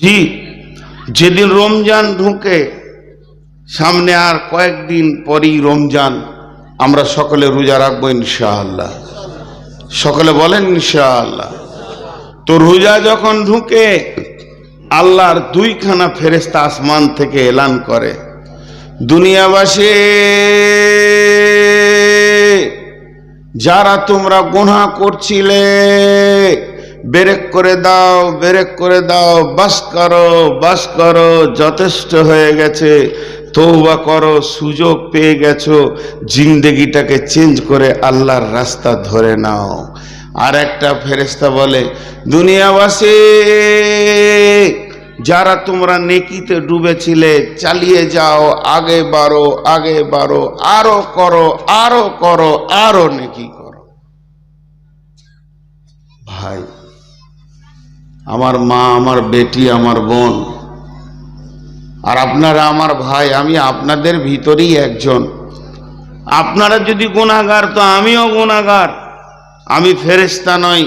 জি, যেদিন রমজান ঢুকে সামনে আর কয়েকদিন পরই রমজান, আমরা সকলে রোজা রাখবো ইনশাআল্লাহ। সকলে বলেন ইনশাআল্লাহ। তো রোজা যখন ঢুকে আল্লাহর দুইখানা ফেরেশতা আসমান থেকে এলান করে, দুনিয়াবাসী যারা তোমরা গুনাহ করছিলে ব্রেক করে দাও, ব্রেক করে দাও, বাস করো, যথেষ্ট হয়ে গেছে, তওবা করো, সুযোগ পেয়ে গেছো, জিন্দেগিটাকে চেঞ্জ করে আল্লাহর রাস্তা ধরে নাও। আর একটা ফেরেশতা বলে, দুনিয়াবাসী যারা তোমরা নেকিতে ডুবেছিলে চালিয়ে যাও, আগে বাড়ো, আরো করো, আরো নেকি করো। ভাই, আমার মা, আমার বেটি, আমার বোন, আর আপনারা আমার ভাই, আমি আপনাদের ভিতরেই একজন। আপনারা যদি গুনাহগার তো আমিও গুনাহগার। আমি ফেরেশতা নই,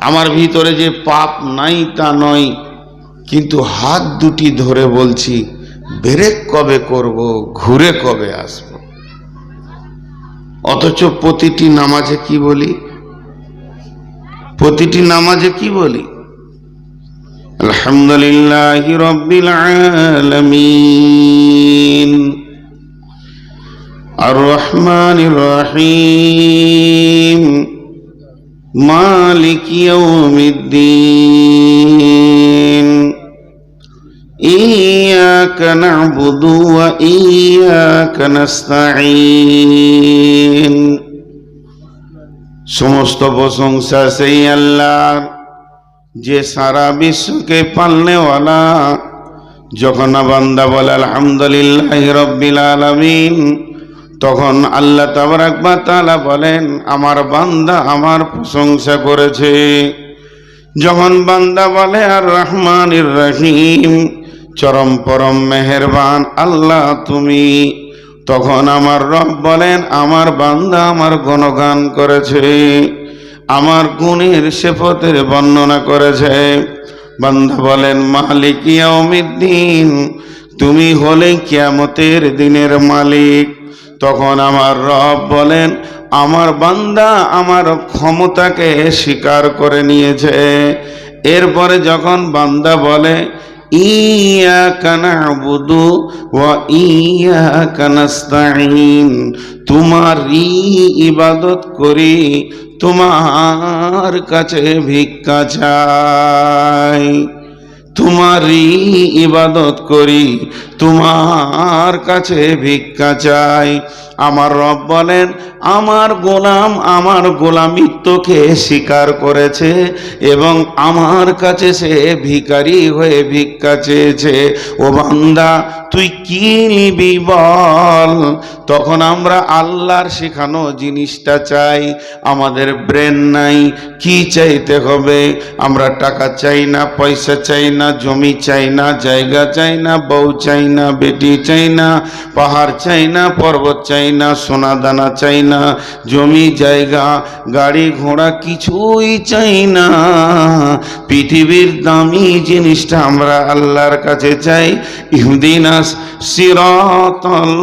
আমার ভিতরে যে পাপ নাই তা নয়, কিন্তু হাত দুটি ধরে বলছি, ব্রেক কবে করব, ঘুরে কবে আসব। অথচ প্রতিটি নামাজে কি বলি? প্রতিটি নামাজে কি বলি? আলহামদুলিল্লাহি রাব্বিল আলামিন, আর রহমানির রহিম, মালিক ইয়াউমিদ্দিন, ইয়্যাকা না'বুদু ওয়া ইয়্যাকা নাস্তাঈন। সমস্ত প্রশংসা সেই আল্লাহর যে সারা বিশ্বকে পালনেওয়ালা। যখন বান্দা বলে আলহামদুলিল্লাহি রাব্বিল আলামিন, তখন আল্লাহ তাবারাক ওয়া তাআলা বলেন, আমার বান্দা আমার প্রশংসা করেছে। যখন বান্দা বলে আর রহমানির রহিম, চরম পরম মেহেরবান আল্লাহ তুমি, তখন আমার রব বলেন, আমার বান্দা আমার গুণগান করেছে, আমার গুণের সিফাতের বর্ণনা করেছে। বান্দা বলেন, মালিক ইয়াউমিদ্দিন, তুমি হলে কিয়ামতের দিনের মালিক। তখন আমার রব বলেন, আমার বান্দা আমার ক্ষমতাকে স্বীকার করে নিয়েছে। এরপরে যখন বান্দা বলে, ইয়্যাকা না'বুদু ওয়া ইয়্যাকা নাস্তাঈন, তোমারই ইবাদত করি, তোমার কাছে ভিক্ষা চাই, তোমারই ইবাদত করি, তোমার কাছে ভিক্ষা চাই। আমার রব বলেন, আমার গোলাম আমার গোলামিত্বকে স্বীকার করেছে এবং আমার কাছে সে ভিখারি হয়ে ভিক্ষা চেয়েছে। ও বান্দা, তুই কি নিবি বল? তখন আমরা আল্লাহর শেখানো জিনিসটা চাই। আমাদের ব্রেন নাই, কি চাইতে হবে? আমরা টাকা চাই না, পয়সা চাই না, জমি চাই না, জায়গা চাই না, বউ চাই না, বেটি চাই না, পাহাড় চাই না, পর্বত চাই না, সোনা দানা চাই না, জমি জায়গা গাড়ি ঘোড়া কিছুই চাই না। পৃথিবীর দামি জিনিসটা আমরা আল্লাহর কাছে চাই। ইহদিনাস সিরাতাল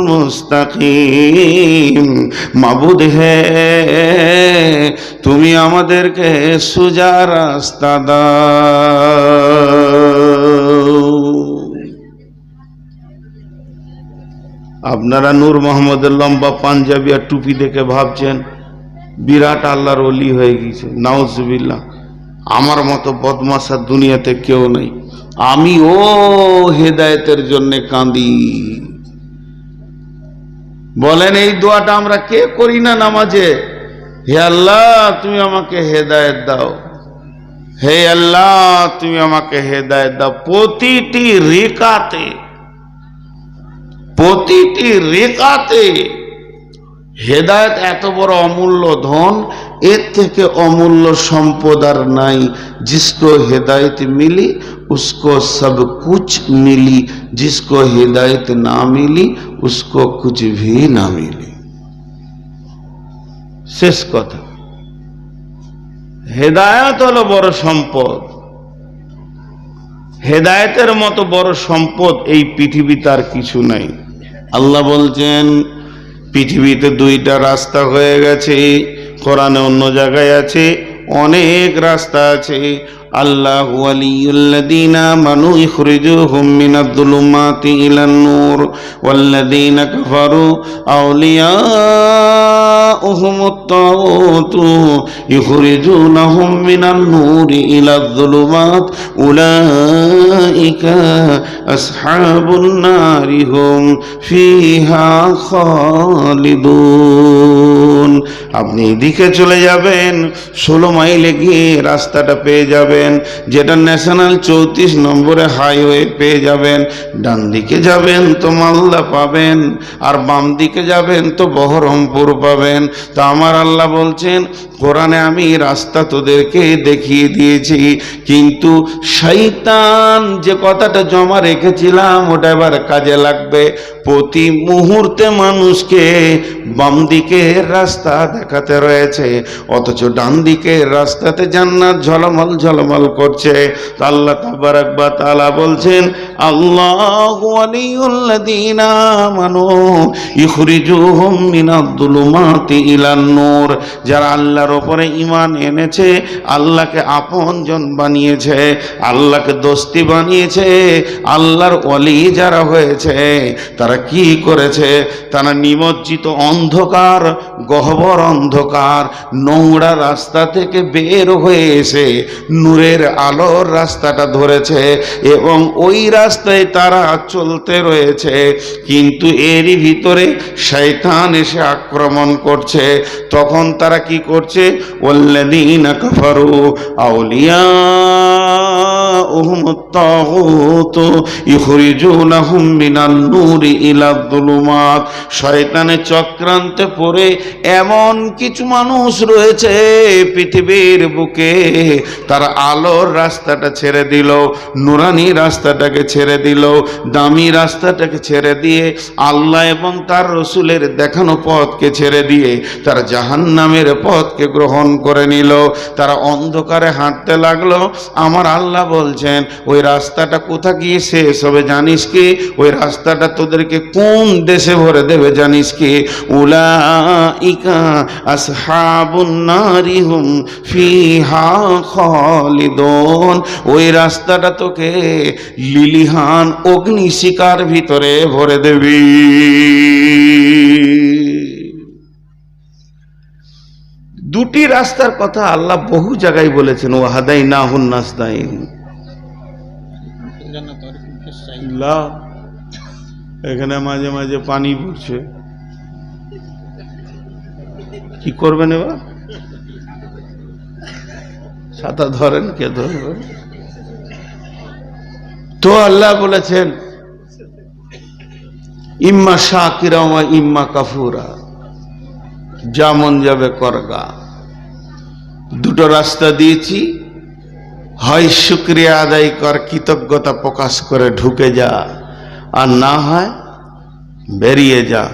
মুস্তাকিম, মাবুদ হে তুমি আমাদেরকে সোজা রাস্তা দাও। আপনারা নূর মোহাম্মদের লম্বা পাঞ্জাবি আর টুপি দেখে ভাবছেন বিরাট আল্লাহর ওলি হয়ে গেছে। নাউজুবিল্লাহ, আমার মতো বদমাশার দুনিয়াতে কেউ নেই। আমি ও হেদায়েতের জন্য কাঁদি। বলেন, এই দোয়াটা আমরা কে করি না নামাজে? হে আল্লাহ, তুমি আমাকে হেদায়েত দাও, হে আল্লাহ তুমি আমাকে হেদায়েত দাও। প্রতিটি রেখাতে হেদায়েত এত বড় অমূল্য ধন, এর থেকে অমূল্য সম্পদ আর নাই। जिसको हिदायत मिली उसको सब कुछ मिली, जिसको हिदायत ना मिली उसको कुछ भी ना मिली। শেষ কথা, হেদায়েত হলো বড় সম্পদ। হেদায়েতের মতো বড় সম্পদ এই পৃথিবীতে আর কিছু নাই। আল্লাহ বলছেন পৃথিবীতে দুইটা রাস্তা হয়ে গেছে, কোরআনে অন্য জায়গায় আছে অনেক রাস্তা আছে। আল্লাহু ওয়ালিয়ুল্লাযীনা আমানু ইখরিজুহুম মিনাজ-যুলুমাতি ইলান-নূর ওয়াল্লাযীনা কাফারু আউলিয়াউহুমুত-তাগুতু ইখরিজুনাহুম মিনান-নূরি ইলাজ-যুলুমাত উলাইকা আসহাবুন-নারি হুম ফিহা খালিদুন। আপনি এদিকে চলে যাবেন, 16 মাইলে গিয়ে রাস্তাটা পেয়ে যাবেন, যেটা ন্যাশনাল 34 নম্বরে হাইওয়ে পেয়ে যাবেন। ডান দিকে যাবেন তো মালদা পাবেন, আর বাম দিকে যাবেন তো বহরমপুর পাবেন। তো আমার আল্লাহ বলছেন কোরআনে আমি রাস্তা তোদেরকে দেখিয়ে দিয়েছি, কিন্তু শয়তান যে কথাটা জমা রেখেছিলাম ওটা এবার কাজে লাগবে। প্রতি মুহূর্তে মানুষকে বাম দিকের রাস্তা দেখাতে রয়েছে, অথচ ডান দিকের রাস্তাতে জান্নাত ঝলমল ঝলমল করছে। তো আল্লাহ তাবারাক ওয়া তাআলা বলছেন আল্লাহু ওয়ালিয়ুল্লাযীনা আমানু ইখরিজুহুম মিনাজ-যুলুমাতি ইলান-নূর। যারা আল্লাহর উপরে ঈমান এনেছে, আল্লাহকে আপনজন বানিয়েছে, আল্লাহকে দোস্তি বানিয়েছে, আল্লাহর ওয়ালি যারা হয়েছে তারা কি করেছে? তারা নিমজ্জিত অন্ধকার, গহ্বর অন্ধকার, নোংরা রাস্তা থেকে বের হয়ে এসে নূরের আলোর রাস্তাটা ধরেছে এবং ওই রাস্তায় তারা চলতে রয়েছে। কিন্তু এরই ভিতরে শয়তান এসে আক্রমণ করছে। তখন তারা কি করছে? ওয়াল্লাযীনা কাফারু আউলিয়াউহুমুত-তাগুতু ইখরিজুনাহুম মিনান-নূরি ইলাজ-যুলুমাত। শয়তানের চক্রান্তে পড়ে এমন কিছু মানুষ রয়েছে পৃথিবীর বুকে, তারা আলোর রাস্তাটা ছেড়ে দিল, নুরানি রাস্তাটাকে ছেড়ে দিল, দামি রাস্তাটাকে ছেড়ে দিয়ে আল্লাহ এবং তার রসুলের দেখানো পথকে ছেড়ে দিয়ে তারা জাহান্নামের পথকে গ্রহণ করে নিল। তারা অন্ধকারে হাঁটতে লাগলো। আমার আল্লাহ বলছেন ওই রাস্তাটা কোথা গিয়ে শেষ হবে জানিস কি? ওই রাস্তাটা তোদেরকে কোন দেশে ভরে দেবে জানিস কি? উলাইকা আসহাবুন নারি হুম ফিহা খালিদুন। ওই রাস্তাটা তোকে লিলিহান অগ্নিশিখার ভিতরে ভরে দেবে। দুটি রাস্তার কথা আল্লাহ বহু জায়গায় বলেছেন, ও হাদাইনাহুন নাসতাইন। এখানে মাঝে মাঝে পানি পড়ছে, কি করবেন এবার? ছাতা ধরেন, কে ধরবেন? তো আল্লাহ বলেছেন ইম্মা শাকিরা ওয়া ইম্মা কাফুরা, যেমন যাবে করগা। দুটো রাস্তা দিয়েছি, হয় শুকরিয়া আদায় কর, কৃতজ্ঞতা প্রকাশ করে ঢুকে যা, আর না হয় বেরিয়ে যা।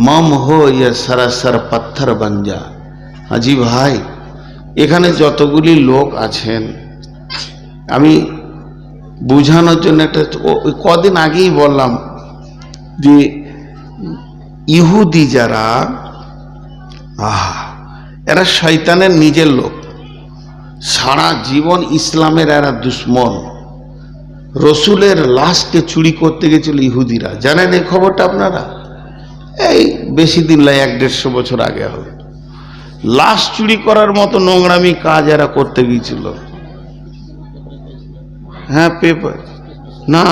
মম হো ইয়ে সরাসর পাথর বন যা। হাজি ভাই, এখানে যতগুলি লোক আছেন, আমি বুঝানোর জন্য একটা কদিন আগেই বললাম যে ইহুদি যারা, এরা শয়তানের নিজের লোক, সারা জীবন ইসলামের এরা দুশ্মন। রসুলের লাশকে চুরি করতে গেছিল ইহুদিরা, জানেন এই খবরটা আপনারা? এই বেশি দিন নয়, 100-150 বছর আগে হবে। লাশ চুরি করার মতো নোংরামি কাজ এরা করতে গিয়েছিল। হ্যাঁ, পেপার না,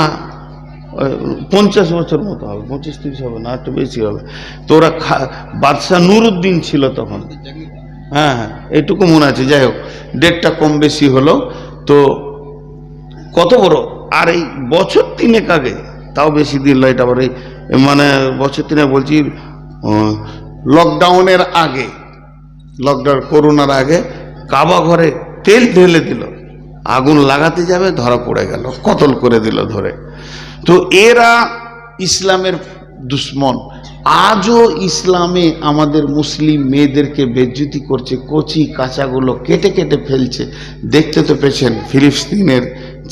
50 বছর মতো হবে, 25-30 হবে না, একটু বেশি হবে। তো ওরা বাদশাহ নুরুদ্দিন ছিল তখন। হ্যাঁ হ্যাঁ, এইটুকু মনে আছে। যাই হোক, ডেটটা কম বেশি হলো। তো কত বড়, আর এই বছর 3 আগে, তাও বেশি দিন নয়, এটা আবার এই মানে বছর 3 বলছি, লকডাউনের আগে, লকডাউন করোনার আগে কাবা ঘরে তেল ঢেলে দিল, আগুন লাগাতে যাবে, ধরা পড়ে গেল, কতল করে দিল ধরে। তো এরা ইসলামের দুশ্মন। আজও ইসলামে আমাদের মুসলিম মেয়েদেরকে বেজ্জতি করছে, কচি কাঁচাগুলো কেটে কেটে ফেলছে। দেখতে তো পেয়েছেন ফিলিস্তিনের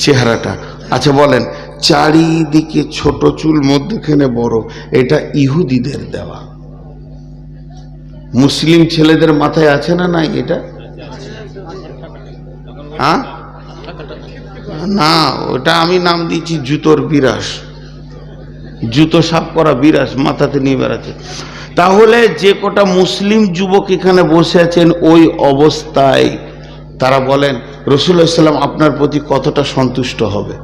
চেহারাটা, আচ্ছা বলেন, চারিদিকে ছোট চুল মধ্যখানে বড়, এটা ইহুদিদের দেওয়া। মুসলিম ছেলেদের মাথায় আছে না নাই এটা? হ্যাঁ না, ওটা আমি নাম দিয়েছি জুতোর বিরাস, জুতো সাফ করা বিরাস মাথাতে নিয়ে বেড়াচ্ছে। তাহলে যে কটা মুসলিম যুবক এখানে বসে আছেন ওই অবস্থায় তারা বলেন রাসূলুল্লাহ সাল্লাল্লাহু আলাইহি ওয়াসাল্লাম আপনার প্রতি কতটা সন্তুষ্ট হবে।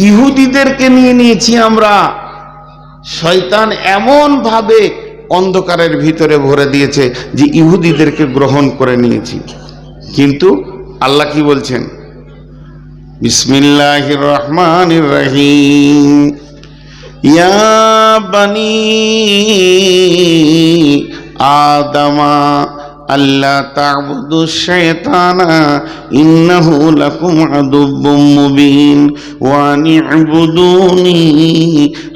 ইহুদিদেরকে নিয়ে নিয়েছি আমরা। শয়তান এমন ভাবে অন্ধকারের ভিতরে ভরে দিয়েছে যে ইহুদিদেরকে গ্রহণ করে নিয়েছি। কিন্তু আল্লাহ কি বলছেন? বিসমিল্লাহির রহমানির রহিম, ইয়া বানি আদমা আল্লাহ তা'বুদু শাইতানা ইন্নাহু লাকুম আদুব্বুম মুবিন ওয়া নি'বুদুনি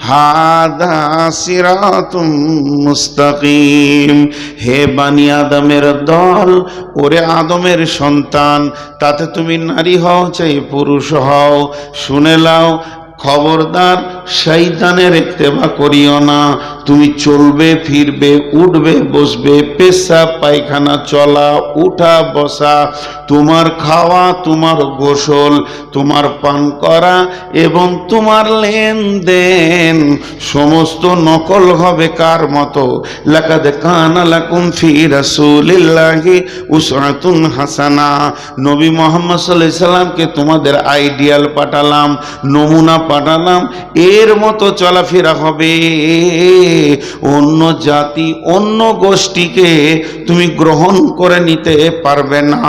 হাদা সিরাতুম মুস্তাকিম। হে বানি আদমের দল, ওরে আদমের সন্তান, তাতে তুমি নারী হও চাই পুরুষ হও, শুনে লাও, খবরদার শয়তানের ইত্তেবা করিও না। তুমি চলবে ফিরবে, উঠবে বসবে, পেশাব পায়খানা চলা উঠা বসা, তোমার খাওয়া, তোমার গোসল, তোমার পান করা এবং তোমার লেনদেন সমস্ত নকল হবে কার মতো? লাকাদ কানা লাকুম ফি রাসূলিল্লাহি উসওয়াতুন হাসানা। নবী মুহাম্মদ সাল্লাল্লাহু আলাইহি সাল্লামকে তোমাদের আইডিয়াল পাঠালাম, নমুনা পাঠালাম, এর মতো চলাফেরা হবে। অন্য জাতি অন্য গোষ্ঠীকে তুমি গ্রহণ করে নিতে পারবে না,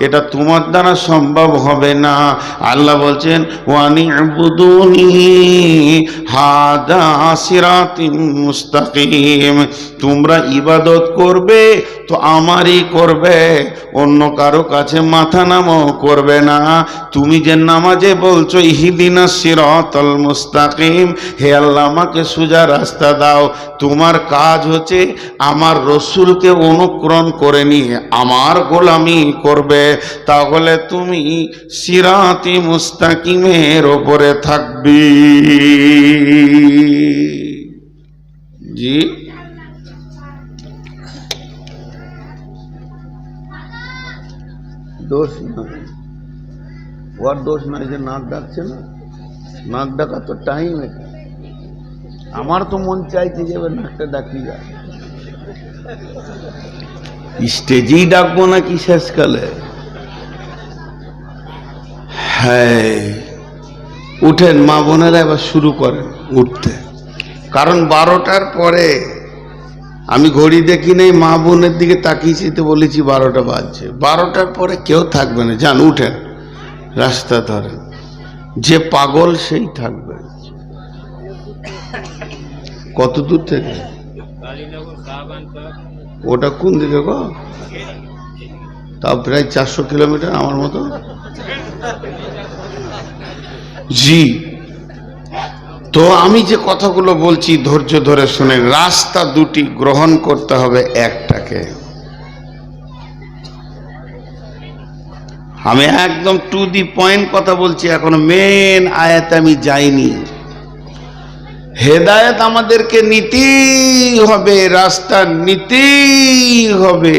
এটা তোমার দ্বারা সম্ভব হবে না। আল্লাহ বলছেন ওয়ানি'বুদুনি হাদা সিরাতুম মুস্তাকিম, তোমরা ইবাদত করবে তো আমারই করবে, অন্য কারো কাছে মাথা নামও করবে না। তুমি যে নামাজে বলছো ইহদিনাস সিরাতাল মুস্তাকিম, হে আল্লাহ আমাকে সোজা রাস্তা দাও, তোমার কাজ হচ্ছে আমার রসুলকে অনুকরণ করে নিয়ে আমার গোলামি করবে, তাহলে তুমি সিরাতি মুস্তাকিমের ওপরে থাকবি। জি দোষ নয়, ওর দোষ নয় যে নাক ডাকছে না, নাক ডাকা তো টাইম। এটা আমার তো মন চাইছে যে নাকটা ডাকি যায়, স্টেজেই ডাকবো নাকি শেষকালে? হ্যাঁ উঠেন মা বোনেরা, এবার শুরু করেন উঠতে, কারণ 12টার পরে আমি ঘড়ি দেখি নেই, মা বোনের দিকে তাকিয়েছি তো বলেছি 12টা বাজছে। 12টার পরে কেউ থাকবে না, যান উঠেন রাস্তা ধরেন, যে পাগল সেই থাকবে। কত দূর থেকে? ওটা কোন দিকে গো? তাও প্রায় 400 কিলোমিটার আমার মতো। জি, তো আমি যে কথাগুলো বলছি ধৈর্য ধরে শুনে, রাস্তা দুটি, গ্রহণ করতে হবে একটাকে। আমি একদম টু দি পয়েন্ট কথা বলছি, এখনো মেন আয়াতে আমি যাইনি। হেদায়েত আমাদেরকে নিতেই হবে, রাস্তা নিতেই হবে।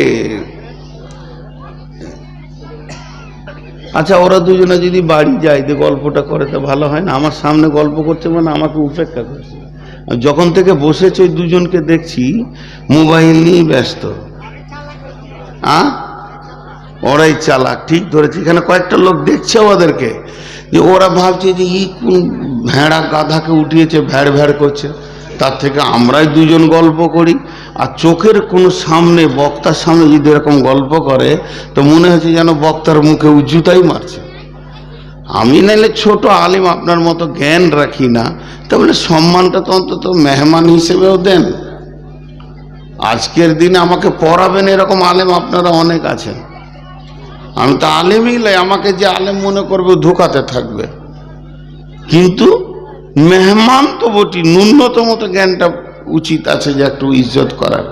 আচ্ছা ওরা দুজনে যদি বাড়ি যায় তো গল্পটা করে তো ভালো হয় না? আমার সামনে গল্প করছে মানে আমাকে উপেক্ষা করছে। যখন থেকে বসেছে ওই দুজনকে দেখছি মোবাইল নিয়ে ব্যস্ত। ওরাই চালাক, ঠিক ধরেছে। এখানে কয়েকটা লোক দেখছে ওদেরকে, যে ওরা ভাবছে যে ই কোন ভেড়া গাধাকে উঠিয়েছে, ভ্যাড় ভ্যাড় করছে, তার থেকে আমরাই দুজন গল্প করি। আর চোখের কোনো সামনে, বক্তার সামনে যদি এরকম গল্প করে তো মনে হচ্ছে যেন বক্তার মুখে জুতাই মারছে। আমি নাইলে ছোট আলিম আপনার মতো জ্ঞান রাখি না, তাহলে সম্মানটা তো অন্তত মেহমান হিসেবেও দেন। আজকের দিনে আমাকে পড়াবেন এরকম আলেম আপনারা অনেক আছেন, আমি তো আলেমই লাই, আমাকে যে আলেম মনে করবে ধোকাতে থাকবে। কিন্তু মেহমান তো বটি, ন্যূনতম তো জ্ঞানটা উচিত আছে যে একটু ইজ্জত করার।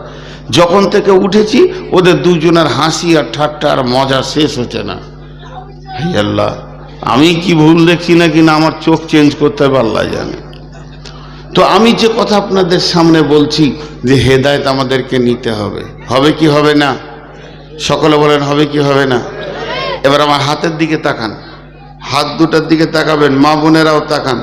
যখন থেকে উঠেছি ওদের দুজনের হাসি আর ঠাট্টা আর মজা শেষ হচ্ছে না। হে আল্লাহ, আমি কি ভুল দেখছি না কিনা আমার চোখ চেঞ্জ করতে হবে আল্লাহ জানে। তো আমি যে কথা আপনাদের সামনে বলছি যে হেদায়েত আমাদেরকে নিতে হবে, হবে কি হবে না? সকলে বলেন হবে কি হবে না? এবার আমার হাতের দিকে তাকান, হাত দুটার দিকে তাকাবেন, মা বোনেরাও তাকান।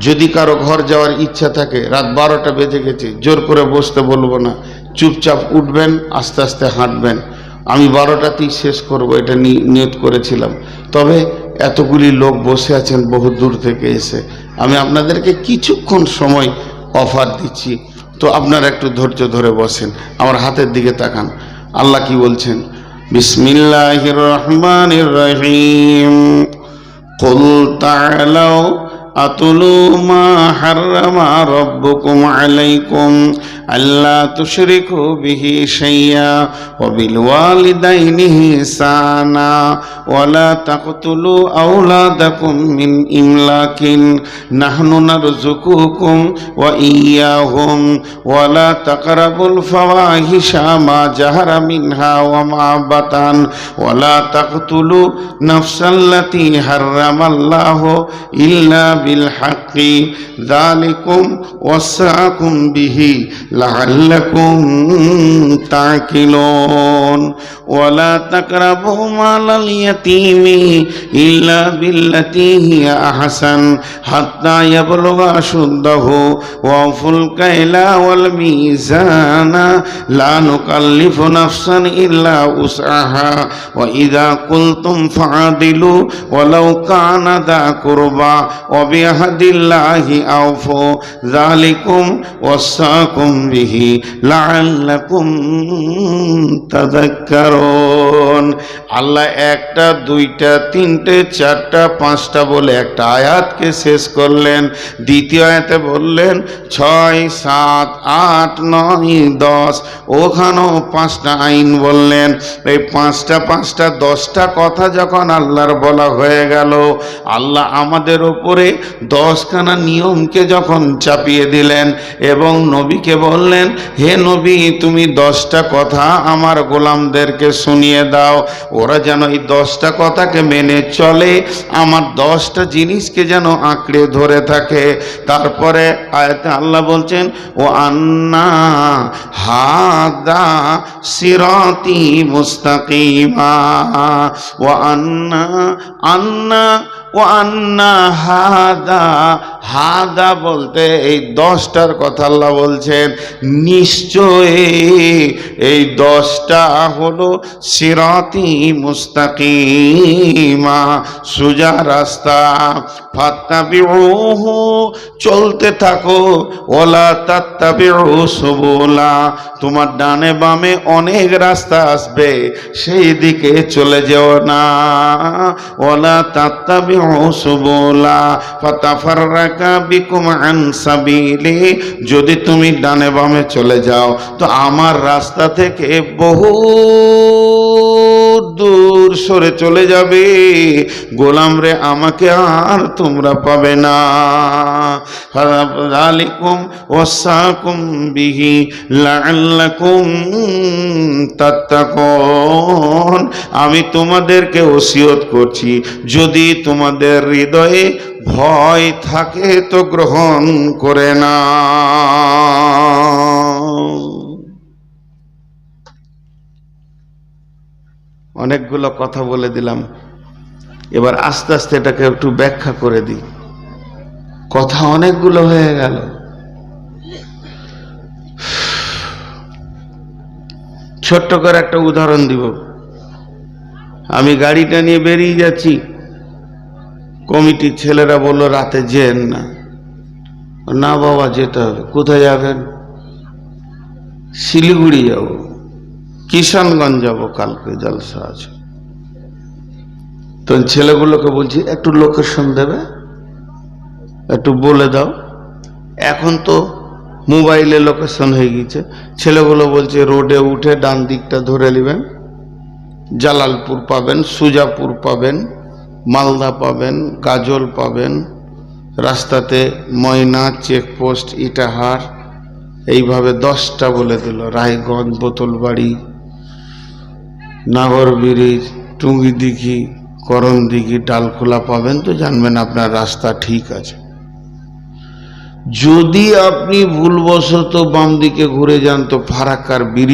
যদি কারো ঘর যাওয়ার ইচ্ছা থাকে, রাত 12টা বেজে গেছে, জোর করে বসতে বলবো না, চুপচাপ উঠবেন, আস্তে আস্তে হাঁটবেন। আমি 12টাতেই শেষ করব, এটা নিয়ত করেছিলাম। তবে এতগুলি লোক বসে আছেন বহু দূর থেকে এসে, আমি আপনাদেরকে কিছুক্ষণ সময় অফার দিচ্ছি, তো আপনারা একটু ধৈর্য ধরে বসেন, আমার হাতের দিকে তাকান। আল্লাহ কি বলছেন? বিসমিল্লাহির রহমানির রহিম। কুল তাআলাউ আতুলু মা হাররামা রাব্বুকুম আলাইকুম আল্লা তুশরিকু বিহি শাইয়্যা ওয়া বিল ওয়ালিদাইনি ইহসানা ওয়া লা তাকতুলু আওলাদাকুম মিন ইমলাকিন নাহনু নারযুকুকুম ওয়া ইয়্যাহুম ওয়া লা তাকরাবুল ফাওয়াহিশা মা জাহারা মিনহা ওয়া মা বাতান ওয়া লা তাকতুলু নাফসাল্লাতী হাররামাল্লাহু ইল্লা বিল হাক্কি যালিকুম ওয়াসাকুম বিহি লাআল্লাকুম তাকিলুন ওয়া লা তাকরাবু মালাল ইয়াতীমি ইল্লা বিল্লাতী হিয়া আহসান হাত্তা ইয়াবলুগা আশুদ্দাহু ওয়া ফুল কাইলা ওয়াল মিজানা লা নুকাল্লিফু নাফসান ইল্লা উসআহা ওয়া ইযা কুলতুম ফাআদিলু ওয়ালাউ কানা দা কুরবা ওয়া বিআহদিল্লাহি আওফু যালিকুম ওয়াসাকুম বিহি লাআল্লাকুম তাযাক্কারুন। আল্লাহ একটা, দুইটা, তিনটে, চারটা, পাঁচটা বলে একটা আয়াতকে শেষ করলেন। দ্বিতীয় আয়াতে বললেন 6, 7, 8, 9, 10, ওখানেও 5টা আইন বললেন। এই 5টা 10টা কথা যখন আল্লাহর বলা হয়ে গেল, আল্লাহ আমাদের ওপরে 10খানা নিয়মকে যখন চাপিয়ে দিলেন এবং নবীকে বললেন, হে নবী তুমি 10টা কথা আমার গোলামদেরকে শুনিয়ে দাও, ওরা যেন এই 10টা কথাকে মেনে চলে, আমার 10টা জিনিসকে যেন আঁকড়ে ধরে থাকে। তারপরে আয়াতে আল্লাহ বলছেন, ও আন্না হাদা সিরাতি মুস্তাকিমা ও আন্না ও আন্না হাদা। হাদা বলতে এই 10টার কথা আল্লাহ বলছেন, নিশ্চয়ই এই 10টা হলো সিরাতি মুস্তাকিমা, সোজা রাস্তা। ফাত্তাবিউহু, চলতে থাকো। ওয়ালা তাত্তাবিউ সুবুলা, তোমার ডানে বামে অনেক রাস্তা আসবে, সেই দিকে চলে যেও না। ওয়ালা তাত্তাবিউ সুবুলা ফাতাফাররাকা বিকুম আন সাবিলি, যদি তুমি ডানে বামে চলে যাও তো আমার রাস্তা থেকে বহু দূর সরে চলে যাবে, গোলাম রে আমাকে আর তোমরা পাবে না। যালিকুম ওয়াসাকুম বিহি লাআল্লাকুম তাত্তাকুন, আমি তোমাদেরকে ওসিয়ত করছি, যদি তোমাদের হৃদয়ে ভয় থাকে তো গ্রহণ করে না। অনেকগুলো কথা বলে দিলাম, এবার আস্তে আস্তে এটাকে একটু ব্যাখ্যা করে দিই। কথা অনেকগুলো হয়ে গেল। ছোট্ট করে একটা উদাহরণ দিব। আমি গাড়িটা নিয়ে বেরিয়ে যাচ্ছি, কমিটির ছেলেরা বলল রাতে যেন না। না বাবা যেতে হবে। কোথায় যাবেন? শিলিগুড়ি যাব, কিষানগঞ্জ যাব, কালকে জলসা আছে। তো ছেলেগুলোকে বলছি একটু লোকেশন দেবে, একটু বলে দাও। এখন তো মোবাইলে লোকেশন হয়ে গেছে। ছেলেগুলো বলছে রোডে উঠে ডান দিকটা ধরে নেবেন, জালালপুর পাবেন, সুজাপুর পাবেন, মালদা পাবেন, গাজল পাবেন, রাস্তাতে ময়না, চেকপোস্ট, ইটাহার, এইভাবে 10টা বলে দিল। রায়গঞ্জ, বোতলবাড়ি, নাগর ব্রিজ, টুঙ্গিদিঘি, করণদিঘি ডালখোলা পাবেন তো জানবেন আপনার রাস্তা ঠিক আছে। যদি আপনি ভুলবশত বাম দিকে ঘুরে যান তো ফারাক্কার ব্রিজ